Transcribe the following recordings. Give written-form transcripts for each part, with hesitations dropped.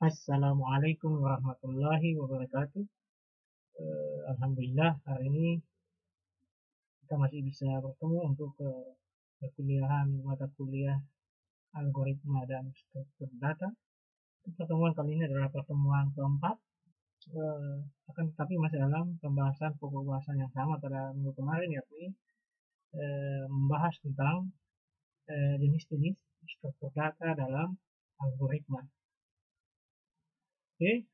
Assalamualaikum warahmatullahi wabarakatuh. Alhamdulillah hari ini kita masih bisa bertemu untuk perkuliahan mata kuliah algoritma dan struktur data. Pertemuan kali ini adalah pertemuan keempat, akan tetapi masih dalam pembahasan pokok bahasan yang sama pada minggu kemarin, yakni membahas tentang jenis-jenis struktur data dalam algoritma. Oke.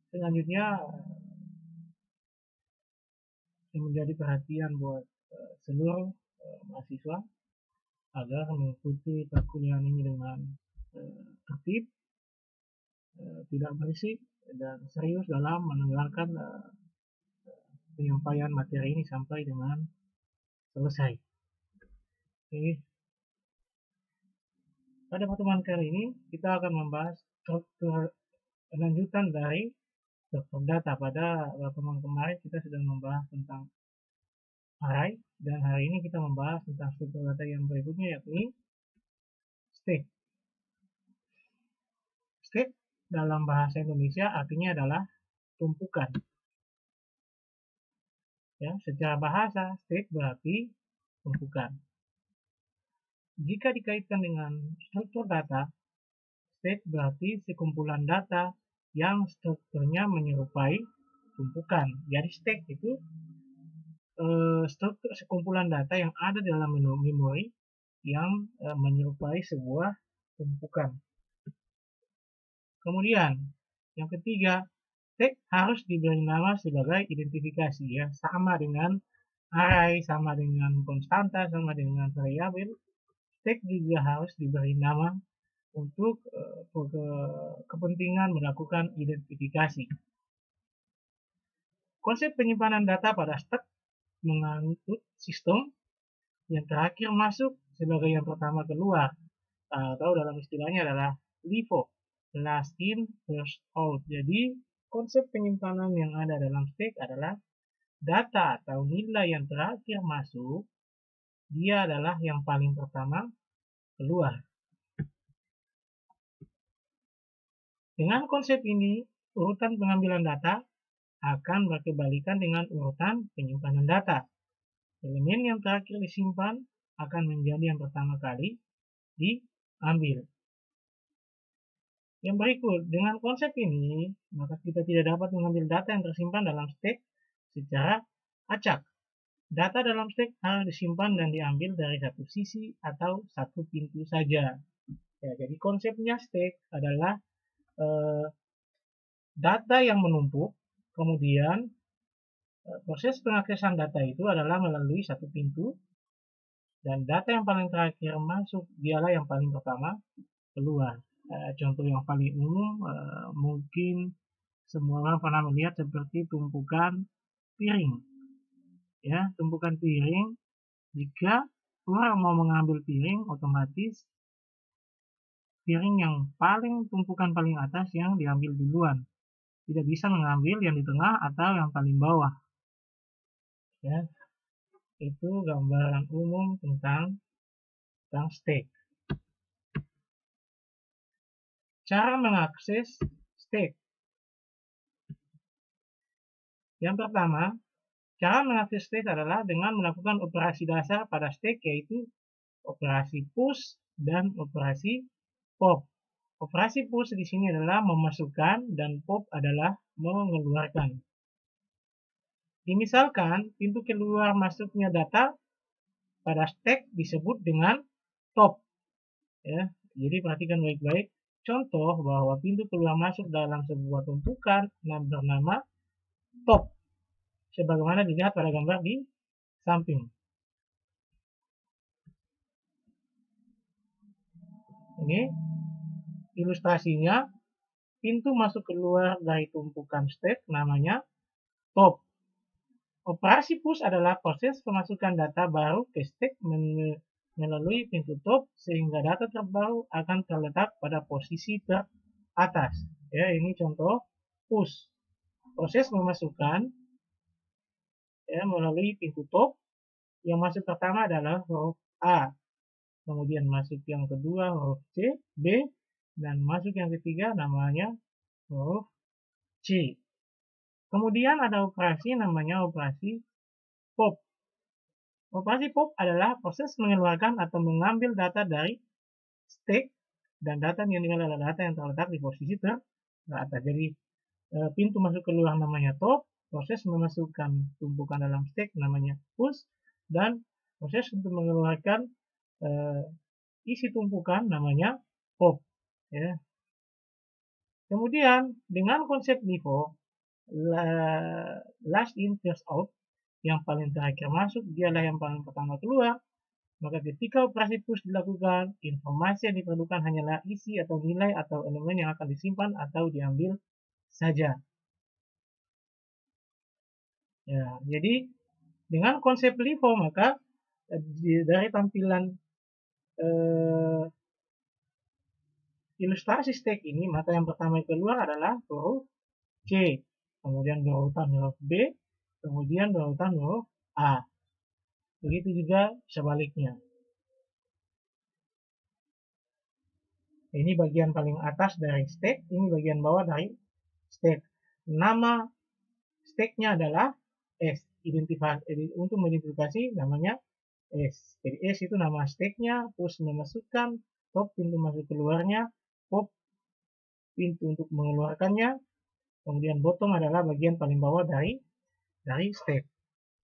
Selanjutnya yang menjadi perhatian buat seluruh mahasiswa agar mengikuti perkuliahan ini dengan tertib, tidak berisik, dan serius dalam mendengarkan penyampaian materi ini sampai dengan selesai. Oke. Pada pertemuan kali ini kita akan membahas struktur lanjutan dari struktur data. Pada pertemuan kemarin kita sudah membahas tentang array, dan hari ini kita membahas tentang struktur data yang berikutnya, yakni stack. Stack dalam bahasa Indonesia artinya adalah tumpukan. Ya, secara bahasa stack berarti tumpukan. Jika dikaitkan dengan struktur data, stack berarti sekumpulan data yang strukturnya menyerupai tumpukan. Jadi stack itu struktur sekumpulan data yang ada dalam memori yang menyerupai sebuah tumpukan. Kemudian yang ketiga, stack harus diberi nama sebagai identifikasi, ya, sama dengan array, sama dengan konstanta, sama dengan variabel. Stack juga harus diberi nama untuk kepentingan melakukan identifikasi. Konsep penyimpanan data pada stack menganut sistem yang terakhir masuk sebagai yang pertama keluar, atau dalam istilahnya adalah LIFO, last in first out. Jadi konsep penyimpanan yang ada dalam stack adalah data atau nilai yang terakhir masuk, dia adalah yang paling pertama keluar. Dengan konsep ini, urutan pengambilan data akan berkebalikan dengan urutan penyimpanan data. Elemen yang terakhir disimpan akan menjadi yang pertama kali diambil. Yang berikut, dengan konsep ini, maka kita tidak dapat mengambil data yang tersimpan dalam stack secara acak. Data dalam stack harus disimpan dan diambil dari satu sisi atau satu pintu saja. Ya, jadi konsepnya stack adalah data yang menumpuk, kemudian proses pengaksesan data itu adalah melalui satu pintu, dan data yang paling terakhir masuk dialah yang paling pertama keluar. Contoh yang paling umum mungkin semua orang pernah melihat seperti tumpukan piring. Ya, tumpukan piring, jika orang mau mengambil piring, otomatis piring yang tumpukan paling atas yang diambil duluan. Tidak bisa mengambil yang di tengah atau yang paling bawah. Ya, itu gambaran umum tentang stack. Cara mengakses stack. Yang pertama, cara mengakses stack adalah dengan melakukan operasi dasar pada stack, yaitu operasi push dan operasi pop. Operasi push di sini adalah memasukkan dan pop adalah mengeluarkan. Misalkan pintu keluar masuknya data pada stack disebut dengan top. Ya, jadi perhatikan baik-baik. Contoh bahwa pintu keluar masuk dalam sebuah tumpukan bernama top, sebagaimana dilihat pada gambar di samping. Ini ilustrasinya, pintu masuk keluar dari tumpukan stack namanya top. Operasi push adalah proses pemasukan data baru ke stack melalui pintu top, sehingga data terbaru akan terletak pada posisi teratas. Ya, ini contoh push. Proses memasukkan melalui pintu top, yang masuk pertama adalah huruf A. kemudian masuk yang kedua huruf C, B, dan masuk yang ketiga namanya huruf C. Kemudian ada operasi namanya operasi pop. Operasi pop adalah proses mengeluarkan atau mengambil data dari stack, dan data yang diambil adalah data yang terletak di posisi teratas. Jadi pintu masuk keluar namanya top, proses memasukkan tumpukan dalam stack namanya push, dan proses untuk mengeluarkan isi tumpukan namanya pop. Ya. Kemudian dengan konsep LIFO, last in first out, yang paling terakhir masuk dialah yang paling pertama keluar, maka ketika operasi push dilakukan, informasi yang diperlukan hanyalah isi atau nilai atau elemen yang akan disimpan atau diambil saja. Ya, jadi dengan konsep LIFO maka dari tampilan ilustrasi stack ini, maka yang pertama yang keluar adalah huruf C, kemudian berurutan huruf B, kemudian berurutan huruf A. Begitu juga sebaliknya. Ini bagian paling atas dari stack, ini bagian bawah dari stack. Nama stacknya adalah S, untuk mengidentifikasi namanya S. Jadi S itu nama stacknya, push memasukkan, top pintu masuk keluarnya, pop pintu untuk mengeluarkannya, kemudian bottom adalah bagian paling bawah dari stack.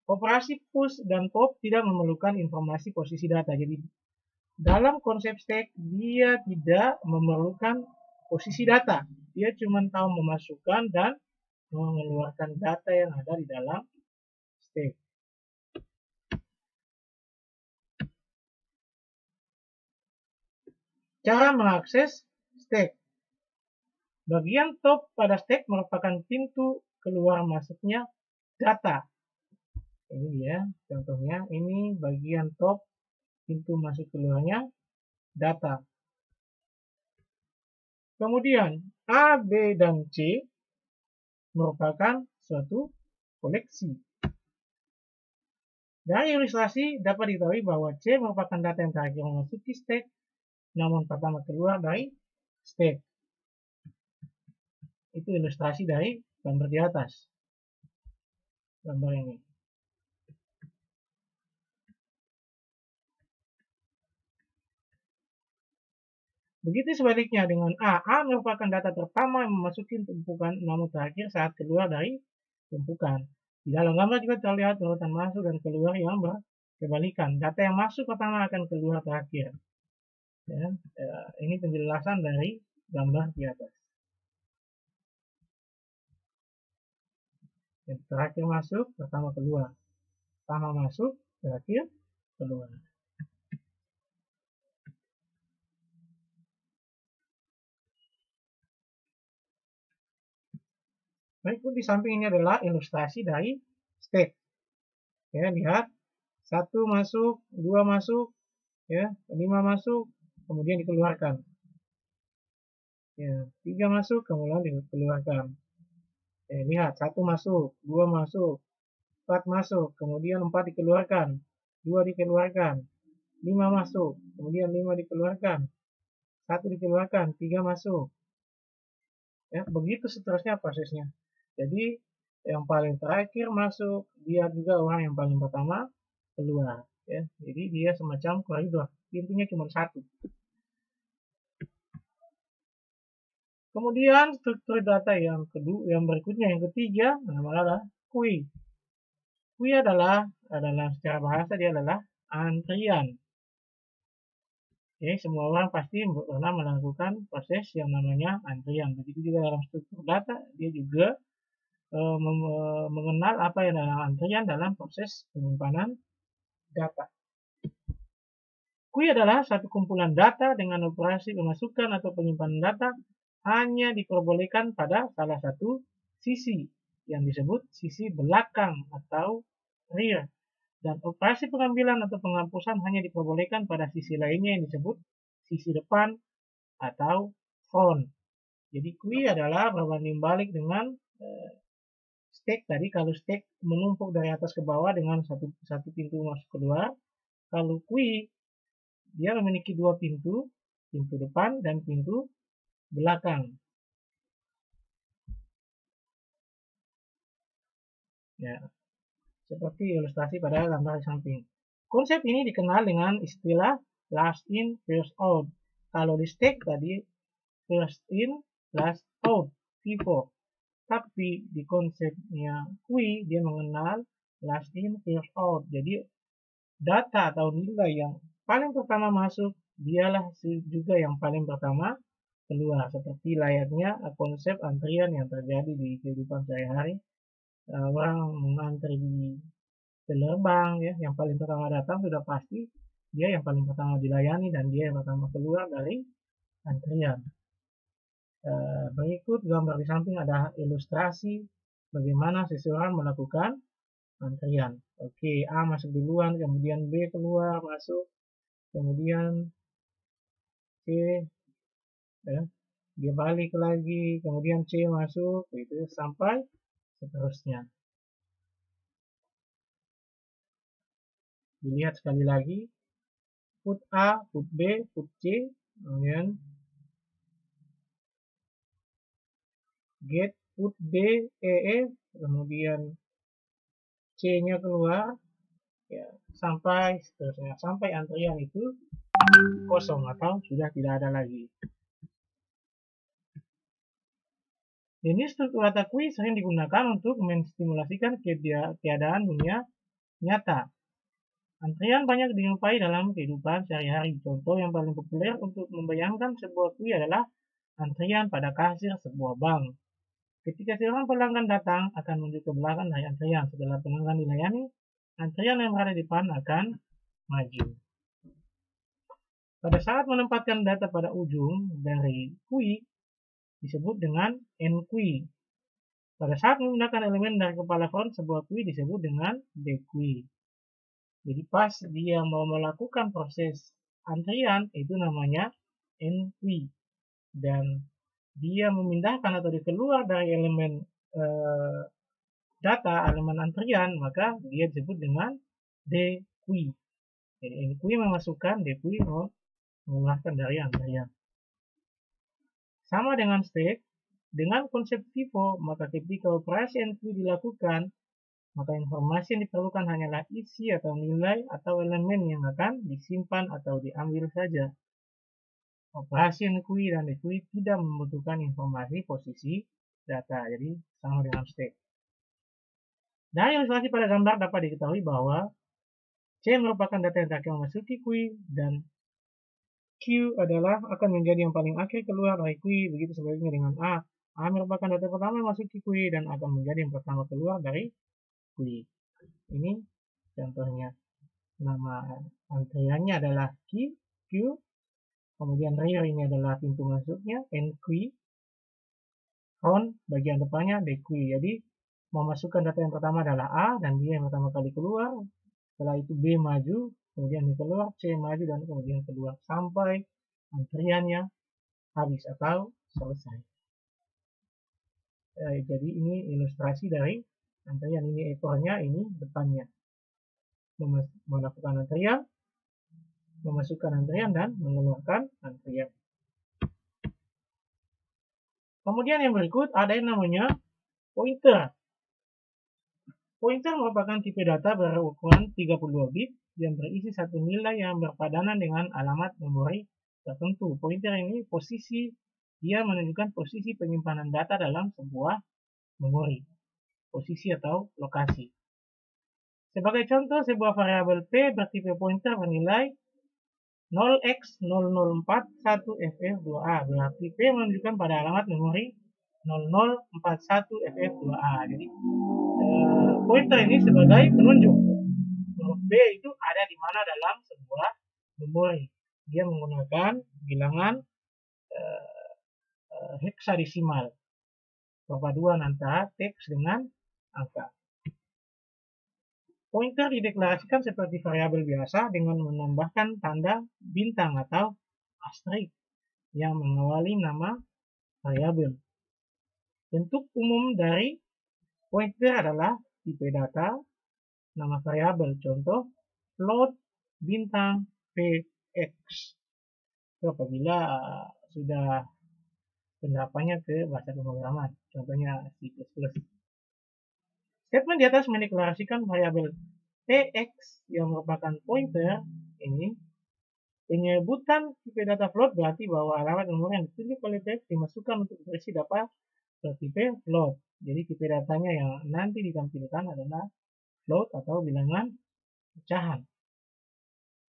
Operasi push dan pop tidak memerlukan informasi posisi data. Jadi dalam konsep stack dia tidak memerlukan posisi data. Dia cuma tahu memasukkan dan mengeluarkan data yang ada di dalam stack. Cara mengakses stack. Bagian top pada stack merupakan pintu keluar masuknya data. Ini dia contohnya, ini bagian top pintu masuk keluarnya data. Kemudian A, B, dan C merupakan suatu koleksi. Dari ilustrasi dapat diketahui bahwa C merupakan data yang terakhir memasuki stack, namun pertama keluar dari stack. Itu ilustrasi dari gambar di atas. Gambar ini. Begitu sebaliknya dengan A. A merupakan data pertama yang memasuki tumpukan, namun terakhir saat keluar dari tumpukan. Di dalam gambar juga terlihat urutan masuk dan keluar yang berkebalikan. Data yang masuk pertama akan keluar terakhir. Ya, ini penjelasan dari gambar di atas. Yang terakhir masuk, pertama keluar. Pertama masuk, terakhir keluar. Baik, di samping ini adalah ilustrasi dari stack. Ya, lihat, 1 masuk, 2 masuk, ya, 5 masuk, kemudian dikeluarkan. Ya, 3 masuk, kemudian dikeluarkan. Ya, lihat, 1 masuk, 2 masuk, 4 masuk, kemudian 4 dikeluarkan, 2 dikeluarkan, 5 masuk, kemudian 5 dikeluarkan, 1 dikeluarkan, 3 masuk. Ya, begitu seterusnya prosesnya. Jadi yang paling terakhir masuk, dia juga orang yang paling pertama keluar. Ya, jadi dia semacam koridor, pintunya cuma satu. Kemudian struktur data yang kedua, yang berikutnya, yang ketiga, adalah queue. Queue adalah secara bahasa dia adalah antrian. Oke, semua orang pasti pernah melakukan proses yang namanya antrian. Begitu juga dalam struktur data, dia juga mengenal apa yang dalam antrian dalam proses penyimpanan data. Queue adalah satu kumpulan data dengan operasi pemasukan atau penyimpanan data hanya diperbolehkan pada salah satu sisi yang disebut sisi belakang atau rear, dan operasi pengambilan atau penghapusan hanya diperbolehkan pada sisi lainnya yang disebut sisi depan atau front. Jadi queue adalah berbanding balik dengan stack tadi. Kalau stack menumpuk dari atas ke bawah dengan satu pintu masuk keluar, kalau queue dia memiliki dua pintu, pintu depan dan pintu belakang. Ya, seperti ilustrasi pada gambar di samping. Konsep ini dikenal dengan istilah last in, first out. Kalau di stack tadi first in, last out, FIFO. Tapi di konsepnya Kui dia mengenal last in, first out. Jadi data atau nilai yang paling pertama masuk dialah juga yang paling pertama keluar, seperti layaknya konsep antrian yang terjadi di kehidupan sehari-hari. Orang mengantri di gerbang ya, yang paling pertama datang sudah pasti dia yang paling pertama dilayani dan dia yang pertama keluar dari antrian. Berikut gambar di samping ada ilustrasi bagaimana seseorang melakukan antrian. Oke, A masuk duluan, kemudian B keluar masuk, kemudian C ya, dia balik lagi, kemudian C masuk, itu sampai seterusnya. Dilihat sekali lagi, put A, put B, put C, kemudian get, put D, E, kemudian C-nya keluar, ya, sampai seterusnya, sampai antrian itu kosong atau sudah tidak ada lagi. Jenis struktur data Kui sering digunakan untuk menstimulasikan keadaan dunia nyata. Antrian banyak dijumpai dalam kehidupan sehari-hari. Contoh yang paling populer untuk membayangkan sebuah Kui adalah antrian pada kasir sebuah bank. Ketika seorang pelanggan datang, akan menuju ke belakang dari antrian. Setelah pelanggan dilayani, antrian yang berada di depan akan maju. Pada saat menempatkan data pada ujung dari Kui, disebut dengan N-Kui. Pada saat menggunakan elemen dari kepala front, sebuah Kui disebut dengan D-Kui. Jadi pas dia mau melakukan proses antrian, itu namanya N-Kui. Dan dia memindahkan atau dikeluar dari elemen data, elemen antrian, maka dia disebut dengan D-Kui. Jadi N-Kui memasukkan, D-Kui mengeluarkan dari antrian. Sama dengan stack, dengan konsep FIFO, maka ketika operasi N-Kui dilakukan, maka informasi yang diperlukan hanyalah isi atau nilai atau elemen yang akan disimpan atau diambil saja. Operasi N-Kui dan D-Kui tidak membutuhkan informasi posisi data, jadi sama dengan stack. Dari ilustrasi pada gambar dapat diketahui bahwa C merupakan data yang terakhir memasuki Kui dan Q adalah akan menjadi yang paling akhir keluar dari Kui, begitu sebaliknya dengan A. A merupakan data pertama yang masuk ke Kui dan akan menjadi yang pertama keluar dari Kui. Ini contohnya. Nama antriannya adalah Q, kemudian rear ini adalah pintu masuknya, N-Kui, front bagian depannya D-Kui. Jadi memasukkan data yang pertama adalah A dan dia yang pertama kali keluar. Setelah itu B maju, kemudian keluar, C maju dan kemudian keluar sampai antriannya habis atau selesai. Jadi ini ilustrasi dari antrian, ini ekornya, ini depannya. Melakukan antrian, memasukkan antrian dan mengeluarkan antrian. Kemudian yang berikut ada yang namanya pointer. Pointer merupakan tipe data berukuran 32 bit yang berisi satu nilai yang berpadanan dengan alamat memori tertentu. Pointer ini dia menunjukkan posisi penyimpanan data dalam sebuah memori, posisi atau lokasi. Sebagai contoh, sebuah variabel P bertipe pointer bernilai 0x0041ff2a, berarti P menunjukkan pada alamat memori 0041ff2a. Jadi pointer ini sebagai penunjuk huruf B itu ada di mana dalam sebuah memori. Dia menggunakan bilangan heksadesimal, perpaduan antara teks dengan angka. Pointer dideklarasikan seperti variabel biasa dengan menambahkan tanda bintang atau asterisk yang mengawali nama variabel. Bentuk umum dari pointer adalah tipe data, nama variabel, contoh float, bintang, P, X. Itu apabila sudah penerapannya ke bahasa pemrograman, contohnya C++. Statement di atas mendeklarasikan variabel tx yang merupakan pointer ini. Penyebutan tipe data float berarti bahwa alamat nomor yang ditunjuk oleh tx dimasukkan untuk berisi data bertipe float. Jadi tipe datanya yang nanti ditampilkan adalah float atau bilangan pecahan.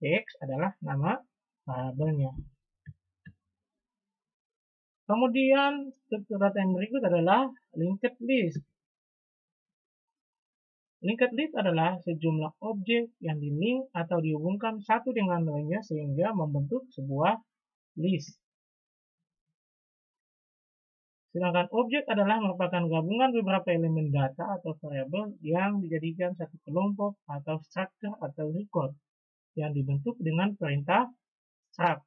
Tx adalah nama variabelnya. Kemudian struktur data yang berikut adalah linked list. Linked list adalah sejumlah objek yang di-link atau dihubungkan satu dengan lainnya sehingga membentuk sebuah list. Sedangkan objek adalah merupakan gabungan beberapa elemen data atau variabel yang dijadikan satu kelompok atau structure atau record yang dibentuk dengan perintah struct.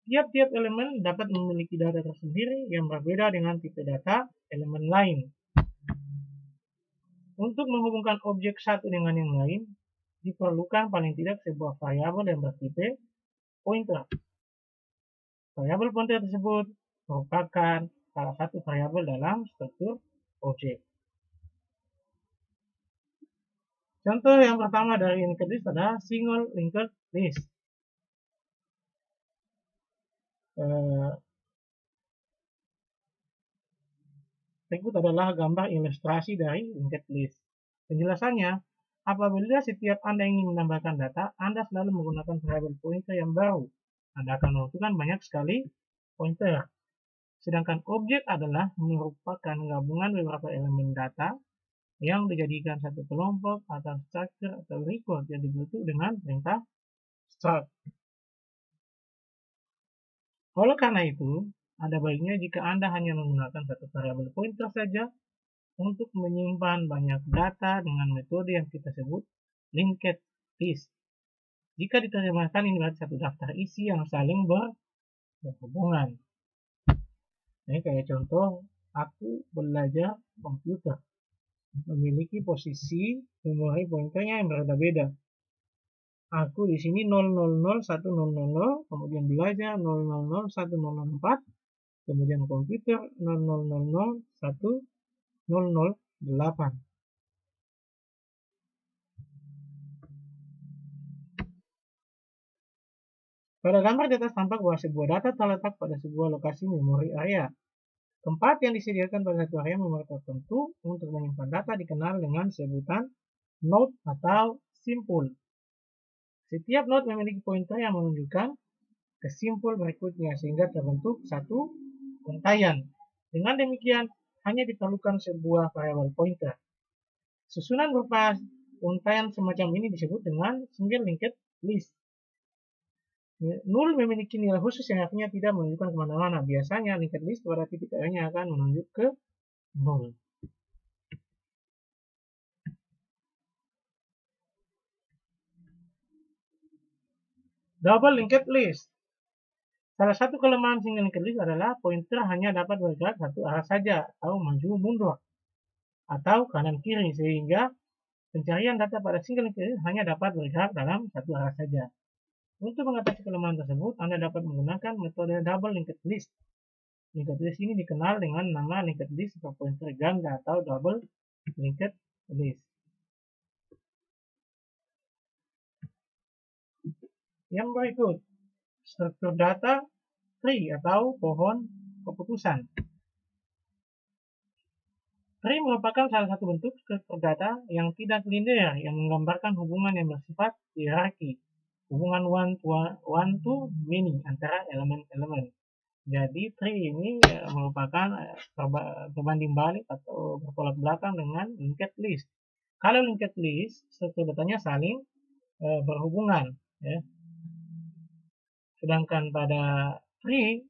Tiap-tiap elemen dapat memiliki data tersendiri yang berbeda dengan tipe data elemen lain. Untuk menghubungkan objek satu dengan yang lain, diperlukan paling tidak sebuah variabel yang bertipe pointer. Variabel pointer tersebut merupakan salah satu variabel dalam struktur objek. Contoh yang pertama dari linked list adalah single linked list. Berikut adalah gambar ilustrasi dari linked list. Penjelasannya, apabila setiap Anda ingin menambahkan data, Anda selalu menggunakan variabel pointer yang baru. Anda akan membutuhkan banyak sekali pointer. Sedangkan objek adalah merupakan gabungan beberapa elemen data yang dijadikan satu kelompok atau structure atau record yang dibentuk dengan perintah struct. Oleh karena itu, ada baiknya jika Anda hanya menggunakan satu variabel pointer saja untuk menyimpan banyak data dengan metode yang kita sebut linked list. Jika diterjemahkan, ini berarti satu daftar isi yang saling berhubungan. Ini kayak contoh, aku belajar komputer. Memiliki posisi memori pointernya yang berbeda-beda. Aku di sini 0001000, kemudian belajar 0001004, kemudian komputer 0001008. Pada gambar di atas tampak bahwa sebuah data terletak pada sebuah lokasi memori area. Tempat yang disediakan pada satu area memori tertentu untuk menyimpan data dikenal dengan sebutan node atau simpul. Setiap node memiliki pointer yang menunjukkan ke simpul berikutnya sehingga terbentuk satu untaian. Dengan demikian, hanya diperlukan sebuah variabel pointer. Susunan berupa untaian semacam ini disebut dengan single linked list. Null memiliki nilai khusus yang artinya tidak menunjukkan kemana-mana. Biasanya linked list pada titik akhirnya akan menunjuk ke null. Double linked list. Salah satu kelemahan single linked list adalah pointer hanya dapat bergerak satu arah saja atau maju mundur atau kanan kiri sehingga pencarian data pada single linked list hanya dapat bergerak dalam satu arah saja. Untuk mengatasi kelemahan tersebut, Anda dapat menggunakan metode double linked list. Linked list ini dikenal dengan nama linked list atau pointer ganda atau double linked list. Yang berikut, struktur data tree atau pohon keputusan. Tree merupakan salah satu bentuk struktur data yang tidak linear yang menggambarkan hubungan yang bersifat hierarki. Hubungan one to many antara elemen-elemen. Jadi tree ini merupakan berbanding balik atau bertolak belakang dengan linked list. Kalau linked list, struktur datanya saling berhubungan. Ya. Sedangkan pada tree,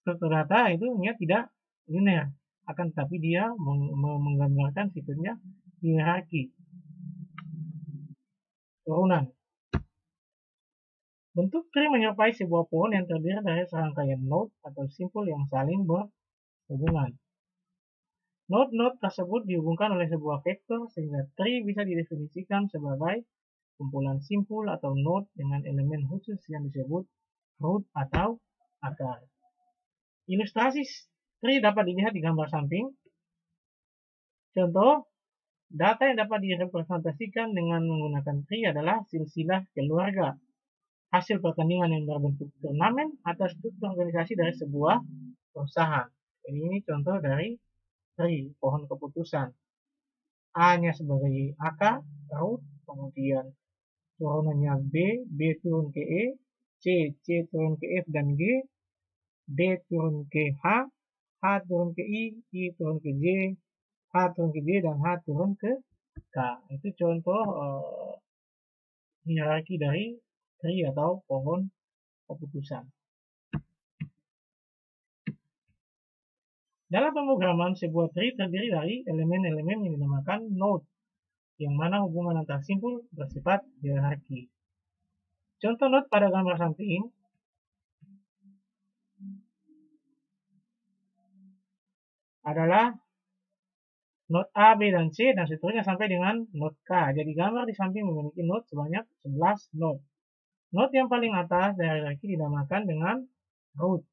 struktur data itu tidak linear, akan tetapi dia menggambarkan sifatnya hierarki, turunan. Bentuk tree menyerupai sebuah pohon yang terdiri dari serangkaian node atau simpul yang saling berhubungan. Node-node tersebut dihubungkan oleh sebuah vektor sehingga tree bisa didefinisikan sebagai kumpulan simpul atau node dengan elemen khusus yang disebut root atau akar. Ilustrasi tree dapat dilihat di gambar samping. Contoh, data yang dapat direpresentasikan dengan menggunakan tree adalah silsilah keluarga, hasil pertandingan yang berbentuk turnamen atau struktur organisasi dari sebuah perusahaan. Jadi ini contoh dari tree, pohon keputusan. A-nya sebagai akar, root, kemudian turunannya B turun ke E, C turun ke F dan G, D turun ke H turun ke I turun ke J, H turun ke J, dan H turun ke K. Itu contoh hierarki dari tree atau pohon keputusan. Dalam pemrograman, sebuah tree terdiri dari elemen-elemen yang dinamakan node, yang mana hubungan antar simpul bersifat hierarki. Contoh node pada gambar samping adalah node A, B, dan C, dan seterusnya sampai dengan node K. Jadi gambar di samping memiliki node sebanyak 11 node. Node yang paling atas dari hierarki dinamakan dengan root,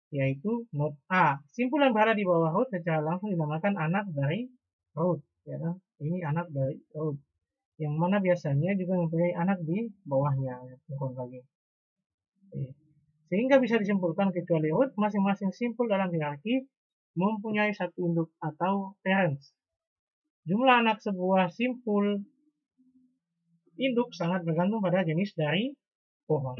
yaitu node A. Simpul yang berada di bawah root secara langsung dinamakan anak dari root. Ya, ini anak dari root, yang mana biasanya juga mempunyai anak di bawahnya, turun lagi. Sehingga bisa disimpulkan kecuali root, masing-masing simpul dalam hierarki mempunyai satu induk atau parents. Jumlah anak sebuah simpul induk sangat bergantung pada jenis dari pohon.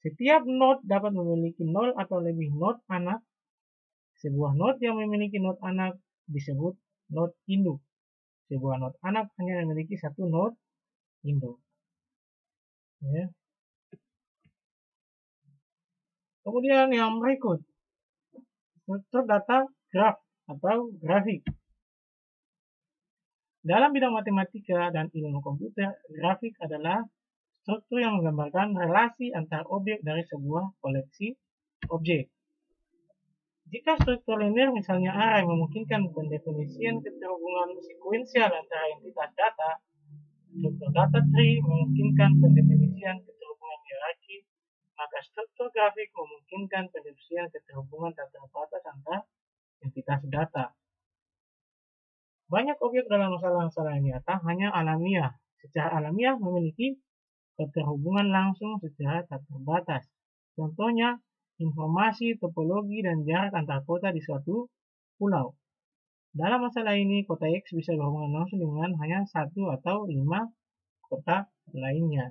Setiap node dapat memiliki 0 atau lebih node anak. Sebuah node yang memiliki node anak disebut node induk. Sebuah node anak hanya memiliki satu node induk. Ya. Kemudian yang berikut, struktur data graf atau grafik. Dalam bidang matematika dan ilmu komputer, grafik adalah struktur yang menggambarkan relasi antar objek dari sebuah koleksi objek. Jika struktur linear misalnya array memungkinkan pendefinisian keterhubungan sekuensial antara entitas data, struktur data tree memungkinkan pendefinisian keterhubungan hierarki, maka struktur grafik memungkinkan pendefinisian keterhubungan tak terbatas antar entitas data. Banyak objek dalam masalah-masalah nyata hanya alamiah. Secara alamiah memiliki keterhubungan langsung secara tak terbatas. Contohnya, informasi, topologi, dan jarak antar kota di suatu pulau. Dalam masalah ini, kota X bisa berhubungan langsung dengan hanya 1 atau 5 kota lainnya.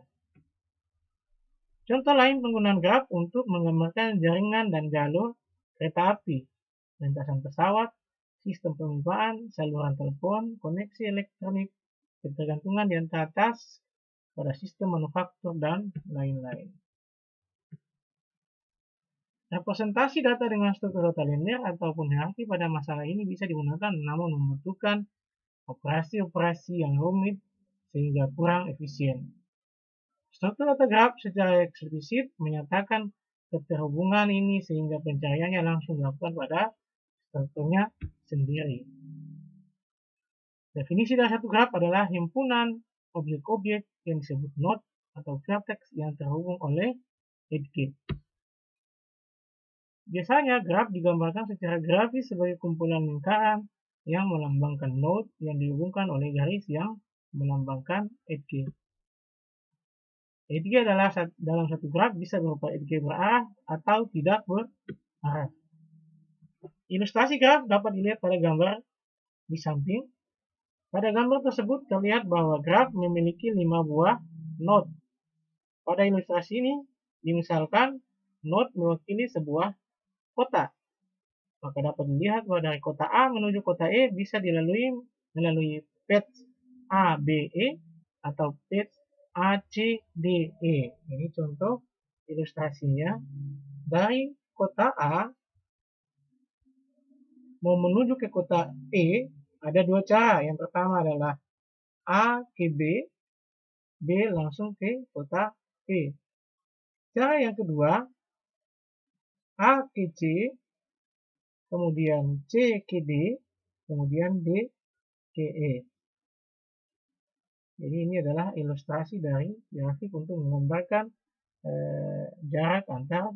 Contoh lain penggunaan graf untuk menggambarkan jaringan dan jalur kereta api, lintasan pesawat, sistem pemipaan, saluran telepon, koneksi elektronik, ketergantungan di antara tas pada sistem manufaktur, dan lain-lain. Representasi data dengan struktur data linear ataupun hierarki pada masalah ini bisa digunakan namun membutuhkan operasi-operasi yang rumit sehingga kurang efisien. Struktur data graf secara eksplisit menyatakan keterhubungan ini sehingga pencariannya langsung dilakukan pada strukturnya sendiri. Definisi dari satu graf adalah himpunan objek-objek yang disebut node atau vertex yang terhubung oleh edge. Biasanya graf digambarkan secara grafis sebagai kumpulan lingkaran yang melambangkan node yang dihubungkan oleh garis yang melambangkan edge. Edge adalah dalam satu graf bisa berupa edge berarah atau tidak berarah. Ilustrasi graf dapat dilihat pada gambar di samping. Pada gambar tersebut terlihat bahwa graf memiliki 5 buah node. Pada ilustrasi ini, dimisalkan node mewakili sebuah kota. Maka dapat dilihat bahwa dari kota A menuju kota E bisa melalui path A, B, E atau path A, C, D, E. Ini contoh ilustrasinya. Dari kota A mau menuju ke kota E, ada dua cara. Yang pertama adalah A ke B, B langsung ke kota E. Cara yang kedua, A ke C, kemudian C ke D, kemudian D ke E. Jadi ini adalah ilustrasi dari grafik untuk menggambarkan jarak antar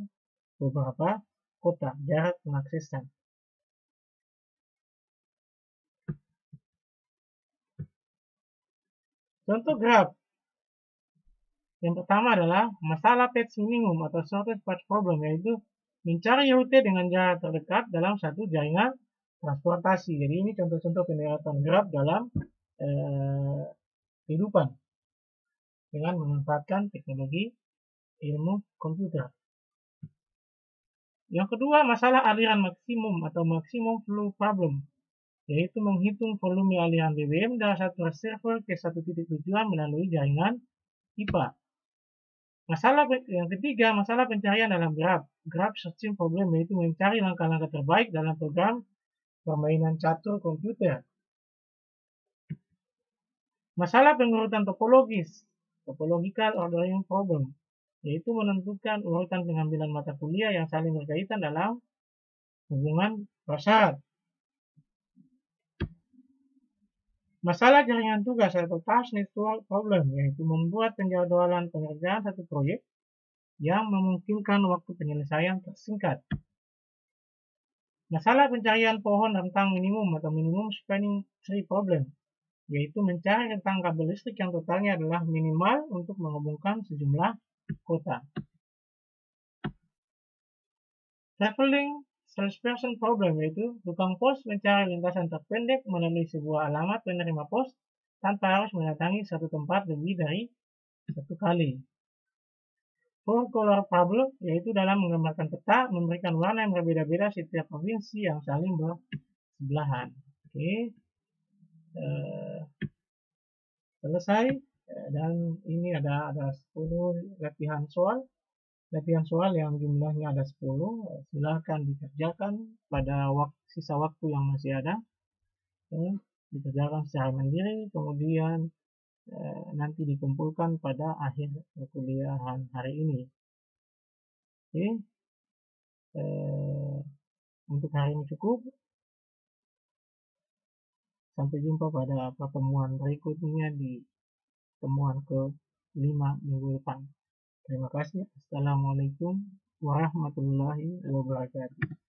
beberapa kota, jarak pengaksesan. Contoh graf. Yang pertama adalah masalah path minimum atau shortest path problem, yaitu mencari rute dengan jarak terdekat dalam satu jaringan transportasi. Jadi ini contoh-contoh penerapan graf dalam kehidupan dengan memanfaatkan teknologi ilmu komputer. Yang kedua, masalah aliran maksimum atau maksimum flow problem, yaitu menghitung volume aliran BBM dari satu reservoir ke satu titik tujuan melalui jaringan pipa. Masalah yang ketiga, masalah pencarian dalam graf. Graph searching problem, yaitu mencari langkah-langkah terbaik dalam program permainan catur komputer. Masalah pengurutan topologis, topological ordering problem, yaitu menentukan urutan pengambilan mata kuliah yang saling berkaitan dalam hubungan prasyarat. Masalah jaringan tugas atau task network problem, yaitu membuat penjadwalan pengerjaan satu proyek yang memungkinkan waktu penyelesaian tersingkat. Masalah pencarian pohon rentang minimum atau minimum spanning tree problem, yaitu mencari rentang kabel listrik yang totalnya adalah minimal untuk menghubungkan sejumlah kota. Traveling salesperson problem, yaitu tukang pos mencari lintasan terpendek melalui sebuah alamat penerima pos tanpa harus mendatangi satu tempat lebih dari satu kali. Four color problem, yaitu dalam menggambarkan peta memberikan warna yang berbeda-beda setiap provinsi yang saling bersebelahan. Oke. Selesai, dan ini ada 10 latihan soal yang jumlahnya ada 10. Silakan dikerjakan pada sisa waktu yang masih ada, dikerjakan secara mandiri, kemudian nanti dikumpulkan pada akhir perkuliahan hari ini. Oke. Untuk hari ini cukup. Sampai jumpa pada pertemuan berikutnya di pertemuan ke-5 minggu depan. Terima kasih. Assalamualaikum warahmatullahi wabarakatuh.